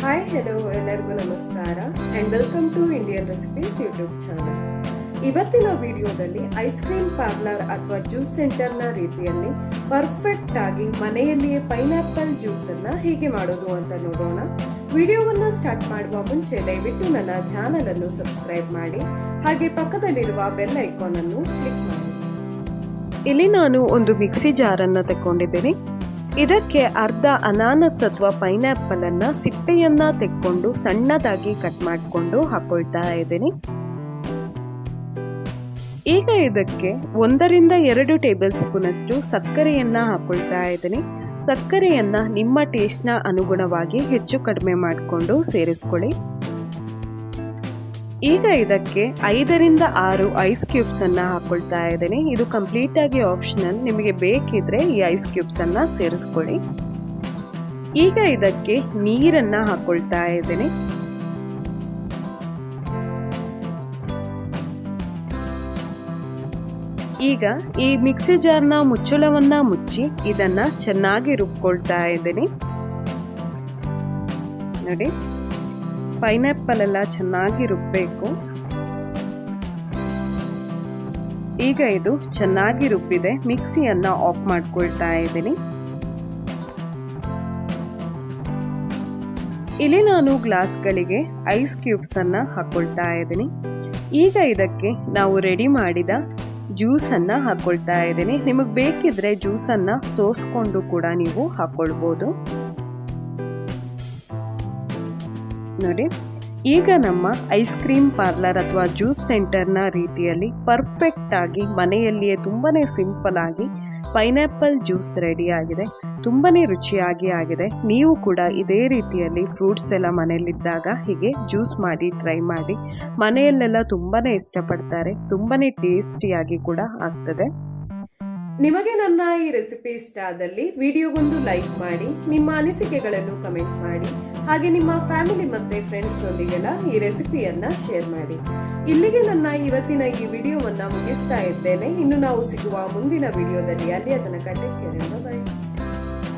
Hi hello ಎಲ್ಲರಿಗೂ ನಮಸ್ಕಾರ and welcome to Indian recipes YouTube channel. ಇವತ್ತಿನ ವಿಡಿಯೋದಲ್ಲಿ ಐಸ್ ಕ್ರೀಮ್ ಪಾರ್ಲರ್ ಅಥವಾ ಜ್ಯೂಸ್ ಸೆಂಟರ್ನ ರೀತಿಯಲ್ಲಿ ಪರ್ಫೆಕ್ಟ್ ಆಗಿ ಮನೆಯಲ್ಲಿಯೇ ಪೈನಾಪಲ್ ಜ್ಯೂಸನ್ನು ಹೇಗೆ ಮಾಡೋದು ಅಂತ ನೋಡೋಣ. ವಿಡಿಯೋವನ್ನು ಸ್ಟಾರ್ಟ್ ಮಾಡುವ ಮುಂಚೆ ದಯವಿಟ್ಟು ನನ್ನ ಚಾನಲ್ ಅನ್ನು ಸಬ್ಸ್ಕ್ರೈಬ್ ಮಾಡಿ, ಹಾಗೆ ಪಕ್ಕದಲ್ಲಿರುವ ಬೆಲ್ ಐಕಾನ್ ಅನ್ನು ಕ್ಲಿಕ್ ಮಾಡಿ. ಇಲ್ಲಿ ನಾನು ಒಂದು ಮಿಕ್ಸಿ ಜಾರನ್ನು ತಗೊಂಡಿದ್ದೀನಿ. ಇದಕ್ಕೆ ಅರ್ಧ ಅನಾನಸ್ ಅಥವಾ ಪೈನಾಪಲ್ ಅನ್ನ ಸಿಪ್ಪೆಯನ್ನ ತೆಕ್ಕೊಂಡು ಸಣ್ಣದಾಗಿ ಕಟ್ ಮಾಡಿಕೊಂಡು ಹಾಕೊಳ್ತಾ ಇದ್ದೀನಿ. ಈಗ ಇದಕ್ಕೆ 1 ರಿಂದ 2 ಟೇಬಲ್ ಸ್ಪೂನ್ ಅಷ್ಟು ಸಕ್ಕರೆಯನ್ನ ಹಾಕೊಳ್ತಾ ಇದ್ದೀನಿ. ಸಕ್ಕರೆಯನ್ನ ನಿಮ್ಮ ಟೇಸ್ಟ್ನ ಅನುಗುಣವಾಗಿ ಹೆಚ್ಚು ಕಡಿಮೆ ಮಾಡಿಕೊಂಡು ಸೇರಿಸ್ಕೊಳ್ಳಿ. ಈಗ ಇದಕ್ಕೆ 5 ರಿಂದ 6 ಐಸ್ ಕ್ಯೂಬ್ಸ್ ಅನ್ನ ಹಾಕೊಳ್ತಾ ಇದ್ದೀನಿ. ಇದು ಕಂಪ್ಲೀಟ್ ಆಗಿ ಆಪ್ಷನಲ್, ನಿಮಗೆ ಬೇಕಿದ್ರೆ ಈ ಐಸ್ ಕ್ಯೂಬ್ಸ್ ಅನ್ನ ಸೇರಿಸ್ಕೊಳ್ಳಿ. ಈಗ ಇದಕ್ಕೆ ನೀರನ್ನ ಹಾಕೊಳ್ತಾ ಇದ್ದೀನಿ. ಈಗ ಈ ಮಿಕ್ಸಿ ಜಾರ್ನ ಮುಚ್ಚಳವನ್ನ ಮುಚ್ಚಿ ಇದನ್ನ ಚೆನ್ನಾಗಿ ರುಬ್ಕೊಳ್ತಾ ಇದ್ದೀನಿ. ನೋಡಿ, ಪೈನಾಪಲ್ ಎಲ್ಲ ಚೆನ್ನಾಗಿ ರುಬ್ಬಬೇಕು. ಈಗ ಇದು ಚೆನ್ನಾಗಿ ರುಬ್ಬಿದೆ. ಮಿಕ್ಸಿಯನ್ನ ಆಫ್ ಮಾಡ್ಕೊಳ್ತಾ ಇದ್ದೀನಿ. ಇಲ್ಲಿ ನಾನು ಗ್ಲಾಸ್ಗಳಿಗೆ ಐಸ್ ಕ್ಯೂಬ್ಸ್ ಅನ್ನ ಹಾಕೊಳ್ತಾ ಇದ್ದೀನಿ. ಈಗ ಇದಕ್ಕೆ ನಾವು ರೆಡಿ ಮಾಡಿದ ಜ್ಯೂಸ್ ಅನ್ನ ಹಾಕೊಳ್ತಾ ಇದ್ದೀನಿ. ನಿಮಗೆ ಬೇಕಿದ್ರೆ ಜ್ಯೂಸ್ ಅನ್ನ ಸೋಸ್ಕೊಂಡು ಕೂಡ ನೀವು ಹಾಕೊಳ್ಬಹುದು. ನೋಡಿ, ಈಗ ನಮ್ಮ ಐಸ್ ಕ್ರೀಮ್ ಪಾರ್ಲರ್ ಅಥವಾ ಜ್ಯೂಸ್ ಸೆಂಟರ್ನ ರೀತಿಯಲ್ಲಿ ಪರ್ಫೆಕ್ಟ್ ಆಗಿ ಮನೆಯಲ್ಲಿಯೇ ತುಂಬಾನೇ ಸಿಂಪಲ್ ಆಗಿ ಪೈನಾಪಲ್ ಜ್ಯೂಸ್ ರೆಡಿ ಆಗಿದೆ. ತುಂಬಾನೇ ರುಚಿಯಾಗಿ ಆಗಿದೆ. ನೀವು ಕೂಡ ಇದೇ ರೀತಿಯಲ್ಲಿ ಫ್ರೂಟ್ಸ್ ಎಲ್ಲ ಮನೆಯಲ್ಲಿದ್ದಾಗ ಹೀಗೆ ಜ್ಯೂಸ್ ಮಾಡಿ ಟ್ರೈ ಮಾಡಿ. ಮನೆಯಲ್ಲೆಲ್ಲ ತುಂಬಾನೇ ಇಷ್ಟಪಡ್ತಾರೆ. ತುಂಬಾನೇ ಟೇಸ್ಟಿಯಾಗಿ ಕೂಡ ಆಗ್ತದೆ. ನಿಮಗೆ ನನ್ನ ಈ ರೆಸಿಪಿ ಇಷ್ಟ ಆದಲ್ಲಿ ವಿಡಿಯೋಗೊಂದು ಲೈಕ್ ಮಾಡಿ, ನಿಮ್ಮ ಅನಿಸಿಕೆಗಳನ್ನು ಕಮೆಂಟ್ ಮಾಡಿ, ಹಾಗೆ ನಿಮ್ಮ ಫ್ಯಾಮಿಲಿ ಮತ್ತೆ ಫ್ರೆಂಡ್ಸ್ ನೊಂದಿಗೆಲ್ಲ ಈ ರೆಸಿಪಿಯನ್ನ ಶೇರ್ ಮಾಡಿ. ಇಲ್ಲಿಗೆ ನನ್ನ ಇವತ್ತಿನ ಈ ವಿಡಿಯೋವನ್ನ ಮುಗಿಸ್ತಾ ಇದ್ದೇನೆ. ಇನ್ನು ನಾವು ಸಿಗುವ ಮುಂದಿನ ವಿಡಿಯೋದಲ್ಲಿ. ಅಲ್ಲಿಯ ತನಕ ಟೇಕ್ ಕೇರ್.